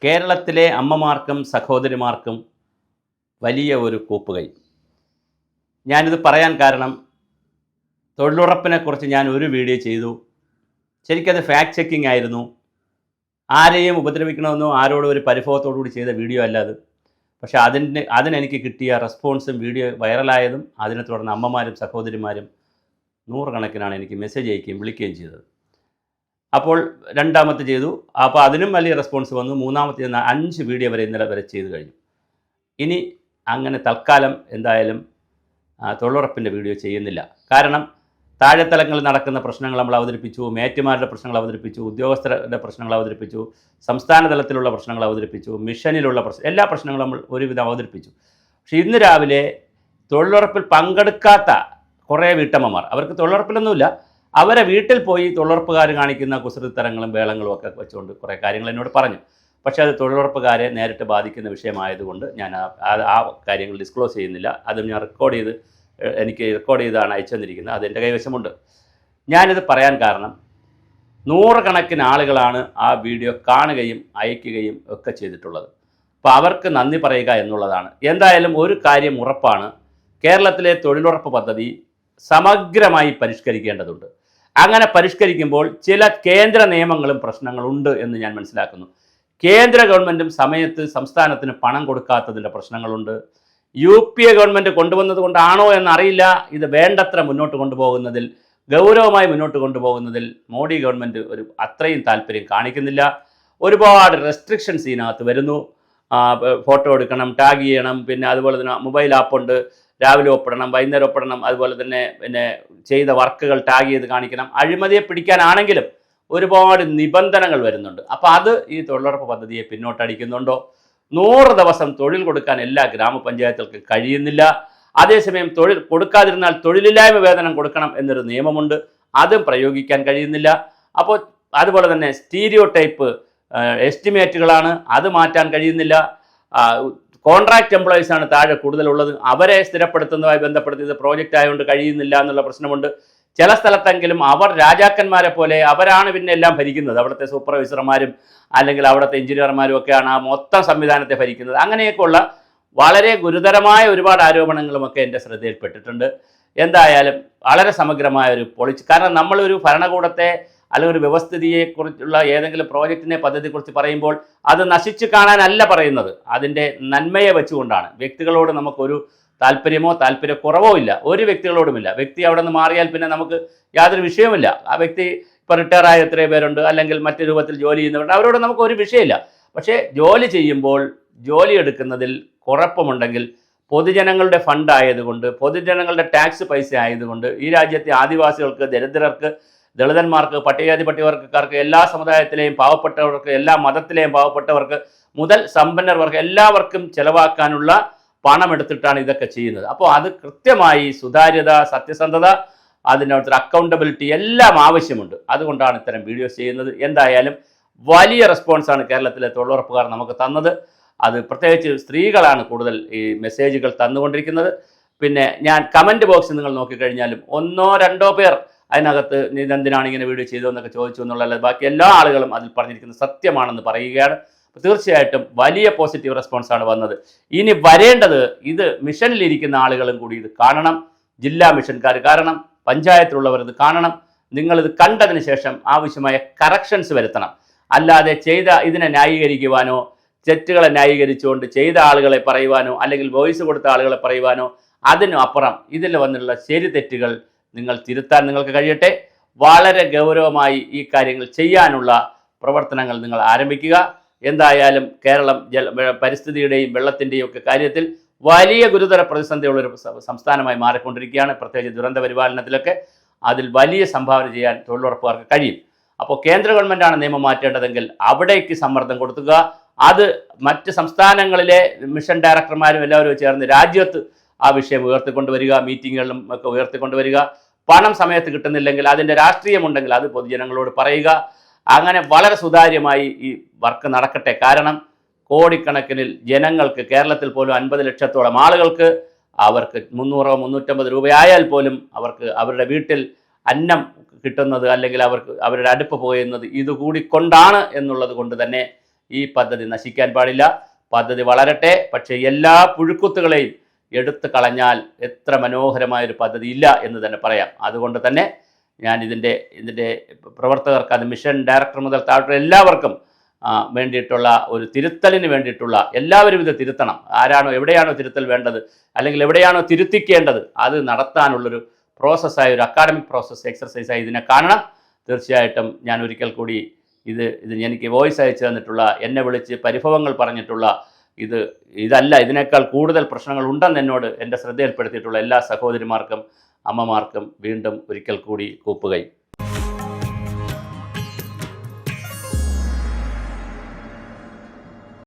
കേരളത്തിലെ അമ്മമാർക്കും സഹോദരിമാർക്കും വലിയ ഒരു കൂപ്പുകൈ. ഞാനിത് പറയാൻ കാരണം, തൊഴിലുറപ്പിനെക്കുറിച്ച് ഞാൻ ഒരു വീഡിയോ ചെയ്തു. ശരിക്കത് ഫാക്ട് ചെക്കിംഗ് ആയിരുന്നു. ആരെയും ഉപദ്രവിക്കണമെന്നോ ആരോടും ഒരു പരിഭവത്തോടുകൂടി ചെയ്ത വീഡിയോ അല്ല അത്. പക്ഷേ അതിനെനിക്ക് കിട്ടിയ റെസ്പോൺസും വീഡിയോ വൈറലായതും അതിനെ തുടർന്ന് അമ്മമാരും സഹോദരിമാരും നൂറുകണക്കിനാണ് എനിക്ക് മെസ്സേജ് അയക്കുകയും വിളിക്കുകയും ചെയ്തത്. അപ്പോൾ രണ്ടാമത്തെ ചെയ്തു. അപ്പോൾ അതിനും വലിയ റെസ്പോൺസ് വന്നു. മൂന്നാമത്തെ 5 വീഡിയോ വരെ ഇന്നലെ വരെ ചെയ്തു കഴിഞ്ഞു. ഇനി അങ്ങനെ തൽക്കാലം എന്തായാലും തൊഴിലുറപ്പിൻ്റെ വീഡിയോ ചെയ്യുന്നില്ല. കാരണം താഴെത്തലങ്ങളിൽ നടക്കുന്ന പ്രശ്നങ്ങൾ നമ്മൾ അവതരിപ്പിച്ചു, മേറ്റുമാരുടെ പ്രശ്നങ്ങൾ അവതരിപ്പിച്ചു, ഉദ്യോഗസ്ഥരുടെ പ്രശ്നങ്ങൾ അവതരിപ്പിച്ചു, സംസ്ഥാന തലത്തിലുള്ള പ്രശ്നങ്ങൾ അവതരിപ്പിച്ചു, മിഷനിലുള്ള എല്ലാ പ്രശ്നങ്ങളും നമ്മൾ ഒരുവിധം അവതരിപ്പിച്ചു. പക്ഷേ ഇന്ന് രാവിലെ തൊഴിലുറപ്പിൽ പങ്കെടുക്കാത്ത കുറേ വീട്ടമ്മമാർ, അവർക്ക് തൊഴിലുറപ്പിലൊന്നുമില്ല, അവരെ വീട്ടിൽ പോയി തൊഴിലുറപ്പുകാർ കാണിക്കുന്ന കുസൃതിത്തരങ്ങളും വേളങ്ങളും ഒക്കെ വെച്ചുകൊണ്ട് കുറേ കാര്യങ്ങൾ എന്നോട് പറഞ്ഞു. പക്ഷേ അത് തൊഴിലുറപ്പുകാരെ നേരിട്ട് ബാധിക്കുന്ന വിഷയമായതുകൊണ്ട് ഞാൻ ആ കാര്യങ്ങൾ ഡിസ്ക്ലോസ് ചെയ്യുന്നില്ല. അതും ഞാൻ എനിക്ക് റെക്കോർഡ് ചെയ്താണ് അയച്ചു തന്നിരിക്കുന്നത്. അതെൻ്റെ കൈവശമുണ്ട്. ഞാനിത് പറയാൻ കാരണം, നൂറുകണക്കിന് ആളുകളാണ് ആ വീഡിയോ കാണുകയും അയക്കുകയും ഒക്കെ ചെയ്തിട്ടുള്ളത്. അപ്പോൾ അവർക്ക് നന്ദി പറയുക എന്നുള്ളതാണ്. എന്തായാലും ഒരു കാര്യം ഉറപ്പാണ്, കേരളത്തിലെ തൊഴിലുറപ്പ് പദ്ധതി സമഗ്രമായി പരിഷ്കരിക്കേണ്ടതുണ്ട്. അങ്ങനെ പരിഷ്കരിക്കുമ്പോൾ ചില കേന്ദ്ര നിയമങ്ങളും പ്രശ്നങ്ങളുണ്ട് എന്ന് ഞാൻ മനസ്സിലാക്കുന്നു. കേന്ദ്ര ഗവൺമെൻറ്റും സമയത്ത് സംസ്ഥാനത്തിന് പണം കൊടുക്കാത്തതിൻ്റെ പ്രശ്നങ്ങളുണ്ട്. UPA ഗവൺമെൻറ് കൊണ്ടുവന്നത് കൊണ്ടാണോ എന്നറിയില്ല, ഇത് വേണ്ടത്ര മുന്നോട്ട് കൊണ്ടുപോകുന്നതിൽ, ഗൗരവമായി മുന്നോട്ട് കൊണ്ടുപോകുന്നതിൽ മോഡി ഗവൺമെൻറ് അത്രയും താല്പര്യം കാണിക്കുന്നില്ല. ഒരുപാട് റെസ്ട്രിക്ഷൻസ് ഇതിനകത്ത് വരുന്നു. ഫോട്ടോ എടുക്കണം, ടാഗ് ചെയ്യണം, പിന്നെ അതുപോലെ തന്നെ മൊബൈൽ ആപ്പുണ്ട്, രാവിലെ ഒപ്പിടണം, വൈകുന്നേരം ഒപ്പിടണം, അതുപോലെ തന്നെ ചെയ്ത വർക്കുകൾ ടാഗ് ചെയ്ത് കാണിക്കണം. അഴിമതിയെ പിടിക്കാനാണെങ്കിലും ഒരുപാട് നിബന്ധനകൾ വരുന്നുണ്ട്. അപ്പോൾ അത് ഈ തൊഴിലുറപ്പ് പദ്ധതിയെ പിന്നോട്ടടിക്കുന്നുണ്ടോ? 100 ദിവസം തൊഴിൽ കൊടുക്കാൻ എല്ലാ ഗ്രാമപഞ്ചായത്തുകൾക്കും കഴിയുന്നില്ല. അതേസമയം തൊഴിൽ കൊടുക്കാതിരുന്നാൽ തൊഴിലില്ലായ്മ വേതനം കൊടുക്കണം എന്നൊരു നിയമമുണ്ട്, അതും പ്രയോഗിക്കാൻ കഴിയുന്നില്ല. അപ്പോൾ അതുപോലെ തന്നെ സ്റ്റീരിയോ ടൈപ്പ് എസ്റ്റിമേറ്റുകളാണ്, അത് മാറ്റാൻ കഴിയുന്നില്ല. കോൺട്രാക്റ്റ് എംപ്ലോയീസാണ് താഴെ കൂടുതലുള്ളത്, അവരെ സ്ഥിരപ്പെടുത്തുന്നതുമായി ബന്ധപ്പെടുത്തി ഇത് പ്രോജക്റ്റ് ആയതുകൊണ്ട് കഴിയുന്നില്ല എന്നുള്ള പ്രശ്നമുണ്ട്. ചില സ്ഥലത്തെങ്കിലും അവർ രാജാക്കന്മാരെ പോലെ അവരാണ് പിന്നെ എല്ലാം ഭരിക്കുന്നത്. അവിടുത്തെ സൂപ്പർവൈസർമാരും അല്ലെങ്കിൽ അവിടുത്തെ എഞ്ചിനീയർമാരും ഒക്കെയാണ് ആ മൊത്തം സംവിധാനത്തെ ഭരിക്കുന്നത്. അങ്ങനെയൊക്കെയുള്ള വളരെ ഗുരുതരമായ ഒരുപാട് ആരോപണങ്ങളുമൊക്കെ എൻ്റെ ശ്രദ്ധയിൽപ്പെട്ടിട്ടുണ്ട്. എന്തായാലും വളരെ സമഗ്രമായ ഒരു കാരണം നമ്മളൊരു ഭരണകൂടത്തെ അല്ലെങ്കിൽ ഒരു വ്യവസ്ഥിതിയെക്കുറിച്ചുള്ള ഏതെങ്കിലും പ്രോജക്റ്റിനെ പദ്ധതിയെക്കുറിച്ച് പറയുമ്പോൾ അത് നശിച്ചു കാണാനല്ല പറയുന്നത്, അതിൻ്റെ നന്മയെ വെച്ചുകൊണ്ടാണ്. വ്യക്തികളോട് നമുക്കൊരു താല്പര്യക്കുറവോ ഇല്ല, ഒരു വ്യക്തികളോടുമില്ല. വ്യക്തി അവിടെ നിന്ന് മാറിയാൽ പിന്നെ നമുക്ക് യാതൊരു വിഷയവുമില്ല. ആ വ്യക്തി ഇപ്പോൾ റിട്ടയറായ എത്രയോ പേരുണ്ട്, അല്ലെങ്കിൽ മറ്റു രൂപത്തിൽ ജോലി ചെയ്യുന്നവരുണ്ട്, അവരോട് നമുക്ക് ഒരു വിഷയമില്ല. പക്ഷേ ജോലി ചെയ്യുമ്പോൾ ജോലി എടുക്കുന്നതിൽ കുഴപ്പമുണ്ടെങ്കിൽ പൊതുജനങ്ങളുടെ ഫണ്ട് ആയതുകൊണ്ട്, പൊതുജനങ്ങളുടെ ടാക്സ് പൈസ ആയതുകൊണ്ട് ഈ രാജ്യത്തെ ആദിവാസികൾക്ക്, ദരിദ്രർക്ക്, ദളിതന്മാർക്ക്, പട്ടികജാതി പട്ടികവർഗക്കാർക്ക്, എല്ലാ സമുദായത്തിലെയും പാവപ്പെട്ടവർക്ക്, എല്ലാ മതത്തിലെയും പാവപ്പെട്ടവർക്ക് മുതൽ സമ്പന്നർക്ക് എല്ലാവർക്കും ചെലവാക്കാനുള്ള പണം എടുത്തിട്ടാണ് ഇതൊക്കെ ചെയ്യുന്നത്. അപ്പോൾ അത് കൃത്യമായി സുതാര്യത, സത്യസന്ധത, അതിനകത്തൊരു അക്കൗണ്ടബിലിറ്റി എല്ലാം ആവശ്യമുണ്ട്. അതുകൊണ്ടാണ് ഇത്തരം വീഡിയോസ് ചെയ്യുന്നത്. എന്തായാലും വലിയ റെസ്പോൺസാണ് കേരളത്തിലെ തൊഴിലുറപ്പുകാർ നമുക്ക് തന്നത്. അത് പ്രത്യേകിച്ച് സ്ത്രീകളാണ് കൂടുതൽ ഈ മെസ്സേജുകൾ തന്നുകൊണ്ടിരിക്കുന്നത്. പിന്നെ ഞാൻ കമൻറ്റ് ബോക്സ് നിങ്ങൾ നോക്കിക്കഴിഞ്ഞാലും 1-2 പേർ അതിനകത്ത് ഇതെന്തിനാണ് ഇങ്ങനെ വീഡിയോ ചെയ്തതെന്നൊക്കെ ചോദിച്ചു എന്നുള്ളത്, ബാക്കി എല്ലാ ആളുകളും അതിൽ പറഞ്ഞിരിക്കുന്നത് സത്യമാണെന്ന് പറയുകയാണ്. തീർച്ചയായിട്ടും വലിയ പോസിറ്റീവ് റെസ്പോൺസാണ് വന്നത്. ഇനി വരേണ്ടത്, ഇത് മിഷനിലിരിക്കുന്ന ആളുകളും കൂടി ഇത് കാണണം, ജില്ലാ മിഷൻകാർ കാണണം, പഞ്ചായത്തിലുള്ളവർ ഇത് കാണണം. നിങ്ങളിത് കണ്ടതിന് ശേഷം ആവശ്യമായ കറക്ഷൻസ് വരുത്തണം. അല്ലാതെ ഇതിനെ ന്യായീകരിക്കുവാനോ, തെറ്റുകളെ ന്യായീകരിച്ചുകൊണ്ട് ചെയ്ത ആളുകളെ പറയുവാനോ, അല്ലെങ്കിൽ വോയിസ് കൊടുത്ത ആളുകളെ പറയുവാനോ, അതിനും അപ്പുറം ഇതിൽ വന്നിട്ടുള്ള ശരി തെറ്റുകൾ നിങ്ങൾ തിരുത്താൻ നിങ്ങൾക്ക് കഴിയട്ടെ. വളരെ ഗൗരവമായി ഈ കാര്യങ്ങൾ ചെയ്യാനുള്ള പ്രവർത്തനങ്ങൾ നിങ്ങൾ ആരംഭിക്കുക. എന്തായാലും കേരളം പരിസ്ഥിതിയുടെയും വെള്ളത്തിൻ്റെയും ഒക്കെ കാര്യത്തിൽ വലിയ ഗുരുതര പ്രതിസന്ധിയുള്ളൊരു സംസ്ഥാനമായി മാറിക്കൊണ്ടിരിക്കുകയാണ്. പ്രത്യേകിച്ച് ദുരന്ത പരിപാലനത്തിലൊക്കെ അതിൽ വലിയ സംഭാവന ചെയ്യാൻ തൊഴിലുറപ്പുകാർക്ക് കഴിയും. അപ്പോൾ കേന്ദ്ര ഗവൺമെൻറ്റാണ് നിയമം മാറ്റേണ്ടതെങ്കിൽ അവിടേക്ക് സമ്മർദ്ദം കൊടുക്കുക. അത് മറ്റ് സംസ്ഥാനങ്ങളിലെ മിഷൻ ഡയറക്ടർമാരും എല്ലാവരും ചേർന്ന് രാജ്യത്ത് ആ വിഷയം ഉയർത്തിക്കൊണ്ടുവരിക, മീറ്റിങ്ങുകളിലും ഒക്കെ ഉയർത്തിക്കൊണ്ടുവരിക. പണം സമയത്ത് കിട്ടുന്നില്ലെങ്കിൽ അതിൻ്റെ രാഷ്ട്രീയമുണ്ടെങ്കിൽ അത് പൊതുജനങ്ങളോട് പറയുക. അങ്ങനെ വളരെ സുതാര്യമായി ഈ വർക്ക് നടക്കട്ടെ. കാരണം കോടിക്കണക്കിന് ജനങ്ങൾക്ക്, കേരളത്തിൽ പോലും 50 ലക്ഷത്തോളം ആളുകൾക്ക്, അവർക്ക് 300-350 രൂപയായാൽ പോലും അവർക്ക് അവരുടെ വീട്ടിൽ അന്നം കിട്ടുന്നത്, അല്ലെങ്കിൽ അവർക്ക് അവരുടെ അടുപ്പ് പോയുന്നത് ഇതുകൂടി കൊണ്ടാണ് എന്നുള്ളത് കൊണ്ട് തന്നെ ഈ പദ്ധതി നശിക്കാൻ പാടില്ല. പദ്ധതി വളരട്ടെ. പക്ഷേ എല്ലാ പുഴുക്കുത്തുകളെയും എടുത്തു കളഞ്ഞാൽ എത്ര മനോഹരമായൊരു പദ്ധതി ഇല്ല എന്ന് തന്നെ പറയാം. അതുകൊണ്ട് തന്നെ ഞാൻ ഇതിൻ്റെ പ്രവർത്തകർക്ക്, അത് മിഷൻ ഡയറക്ടർ മുതൽ താഴോട്ട് എല്ലാവർക്കും വേണ്ടിയിട്ടുള്ള ഒരു തിരുത്തലിന് വേണ്ടിയിട്ടുള്ള എല്ലാവരും ഇത് തിരുത്തണം. ആരാണോ എവിടെയാണോ തിരുത്തൽ വേണ്ടത്, അല്ലെങ്കിൽ എവിടെയാണോ തിരുത്തിക്കേണ്ടത്, അത് നടത്താനുള്ളൊരു പ്രോസസ്സായി, ഒരു അക്കാഡമിക് പ്രോസസ്സ് എക്സർസൈസായി ഇതിനെ കാണണം. തീർച്ചയായിട്ടും ഞാൻ ഒരിക്കൽ കൂടി ഇത് എനിക്ക് വോയിസ് അയച്ചു തന്നിട്ടുള്ള, എന്നെ വിളിച്ച് പരിഭവങ്ങൾ പറഞ്ഞിട്ടുള്ള, ഇതല്ല ഇതിനേക്കാൾ കൂടുതൽ പ്രശ്നങ്ങൾ ഉണ്ടെന്ന് എന്നോട് എൻ്റെ ശ്രദ്ധയിൽപ്പെടുത്തിയിട്ടുള്ള എല്ലാ സഹോദരിമാർക്കും അമ്മമാർക്കും വീണ്ടും ഒരിക്കൽ കൂടി കൂപ്പുകൈ.